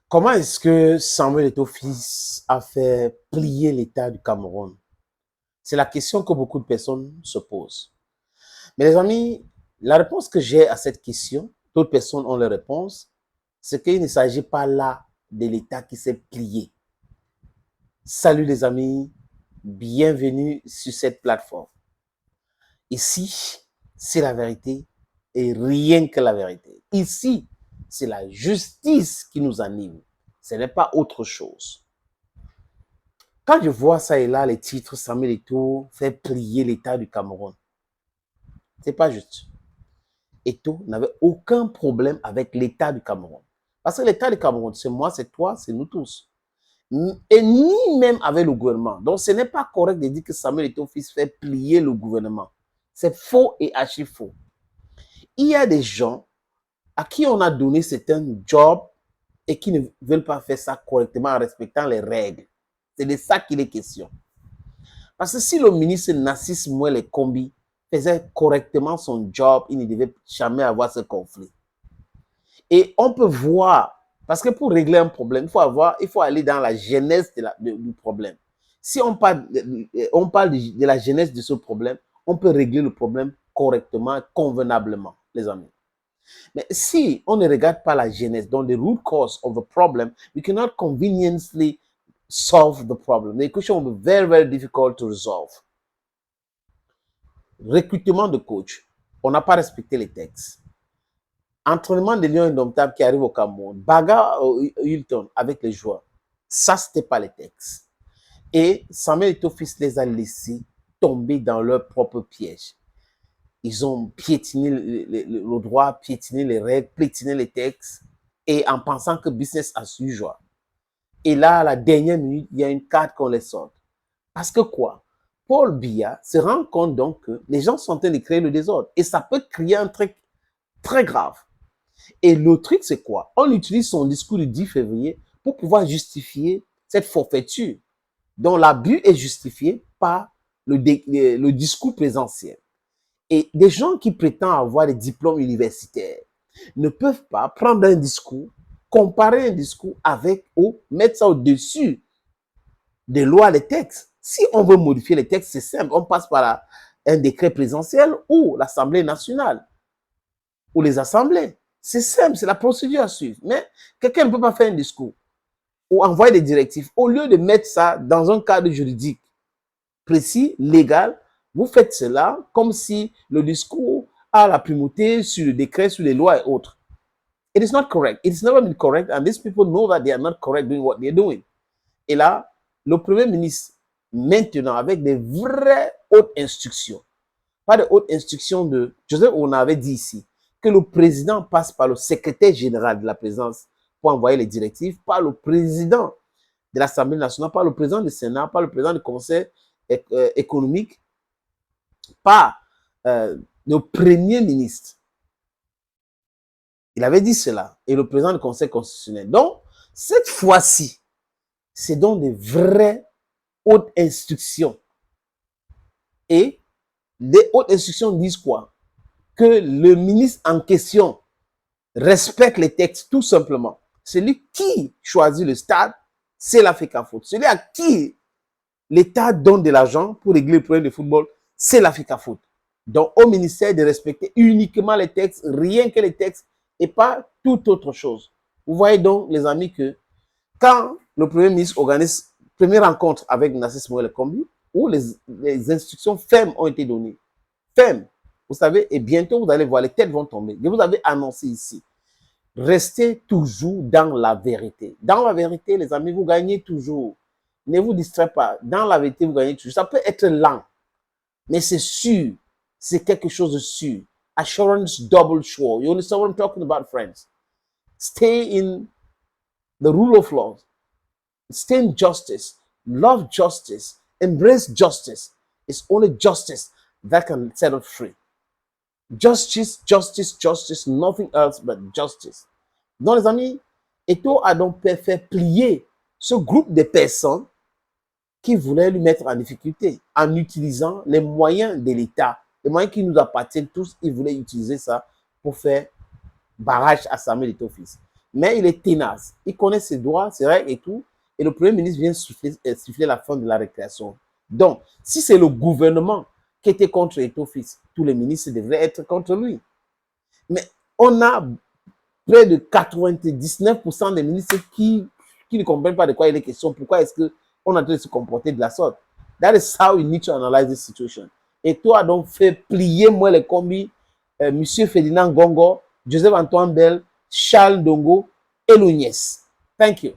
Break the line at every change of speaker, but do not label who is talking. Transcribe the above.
Comment est-ce que Samuel Eto'o-Fils a fait plier l'État du Cameroun? C'est la question que beaucoup de personnes se posent. Mais les amis, la réponse que j'ai à cette question, d'autres personnes ont la réponse, c'est qu'il ne s'agit pas là de l'État qui s'est plié. Salut les amis, bienvenue sur cette plateforme. Ici, c'est la vérité et rien que la vérité. Ici, c'est la justice qui nous anime. Ce n'est pas autre chose. Quand je vois ça et là, les titres, Samuel Eto'o fait plier l'État du Cameroun. C'est pas juste. Eto'o n'avait aucun problème avec l'État du Cameroun. Parce que l'État du Cameroun, c'est moi, c'est toi, c'est nous tous. Et ni même avec le gouvernement. Donc, ce n'est pas correct de dire que Samuel Eto'o-Fils fait plier le gouvernement. C'est faux et archi faux. Il y a des gens à qui on a donné certains jobs et qui ne veulent pas faire ça correctement en respectant les règles. C'est de ça qu'il est question. Parce que si le ministre Narcisse Mouel Kombi faisait correctement son job, il ne devait jamais avoir ce conflit. Et on peut voir, parce que pour régler un problème, il faut aller dans la genèse du problème. Si on parle de la genèse de ce problème, on peut régler le problème correctement, convenablement, les amis. Mais si on ne regarde pas la genèse, donc the root cause of the problem, we cannot conveniently solve the problem. The equation will be very, very difficult to resolve. Recrutement de coach, on n'a pas respecté les textes. Entraînement des lions indomptables qui arrive au Cameroun, bagarre au Hilton avec les joueurs, ça, c'était pas les textes. Et Samuel Eto'o-Fils les a laissés tomber dans leur propre piège. Ils ont piétiné le droit, piétiné les règles, piétiné les textes, et en pensant que business as usual. Et là, à la dernière minute, il y a une carte qu'on les sort. Parce que quoi? Paul Biya se rend compte donc que les gens sont en train de créer le désordre. Et ça peut créer un truc très grave. Et le truc, c'est quoi? On utilise son discours du 10 février pour pouvoir justifier cette forfaiture, dont l'abus est justifié par le discours présentiel. Et des gens qui prétendent avoir des diplômes universitaires ne peuvent pas prendre un discours, comparer un discours avec ou mettre ça au-dessus des lois, des textes. Si on veut modifier les textes, c'est simple. On passe par un décret présidentiel ou l'Assemblée nationale ou les assemblées. C'est simple, c'est la procédure à suivre. Mais quelqu'un ne peut pas faire un discours ou envoyer des directives. Au lieu de mettre ça dans un cadre juridique précis, légal, vous faites cela comme si le discours a la primauté sur le décret, sur les lois et autres. It is not correct. It has never been correct, and these people know that they are not correct doing what they're doing. Et là, le Premier ministre, maintenant, avec des vraies hautes instructions, pas de hautes instructions de Joseph, on avait dit ici, que le président passe par le secrétaire général de la présidence pour envoyer les directives, par le président de l'Assemblée nationale, par le président du Sénat, par le président du Conseil économique, par le Premier ministre. Il avait dit cela, et le président du Conseil constitutionnel. Donc, cette fois-ci, c'est donc des vraies hautes instructions. Et les hautes instructions disent quoi? Que le ministre en question respecte les textes tout simplement. Celui qui choisit le stade, c'est l'Africa-Foot. Celui à qui l'État donne de l'argent pour régler le problème de football, c'est l'Africa-Foot. Donc au ministère de respecter uniquement les textes, rien que les textes et pas toute autre chose. Vous voyez donc les amis que quand le Premier ministre organise une première rencontre avec Narcisse Mouel Kombi, où les instructions fermes ont été données, fermes, vous savez, et bientôt vous allez voir, les têtes vont tomber. Je vous avais annoncé ici, restez toujours dans la vérité. Dans la vérité, les amis, vous gagnez toujours. Ne vous distrayez pas. Dans la vérité, vous gagnez toujours. Ça peut être lent, mais c'est sûr. C'est quelque chose de sûr. Assurance double sure. You understand what I'm talking about, friends? Stay in the rule of law. Stay in justice. Love justice. Embrace justice. It's only justice that can set us free. Justice, justice, justice, nothing else but justice. Donc, les amis, Eto'o a donc fait plier ce groupe de personnes qui voulaient lui mettre en difficulté en utilisant les moyens de l'État, les moyens qui nous appartiennent tous. Ils voulaient utiliser ça pour faire barrage à Samuel Eto'o-Fils. Mais il est ténace. Il connaît ses droits, ses règles et tout. Et le Premier ministre vient siffler la fin de la récréation. Donc, si c'est le gouvernement qui était contre Eto'o-Fils, tous les ministres devraient être contre lui. Mais on a près de 99% des ministres qui ne comprennent pas de quoi il est question. Pourquoi est-ce qu'on a train de se comporter de la sorte? That is how you need to analyze this situation. Et toi, donc, fais plier moi les combis, Monsieur Ferdinand Gongo, Joseph Antoine Bell, Charles Dongo et Louniès. Thank you.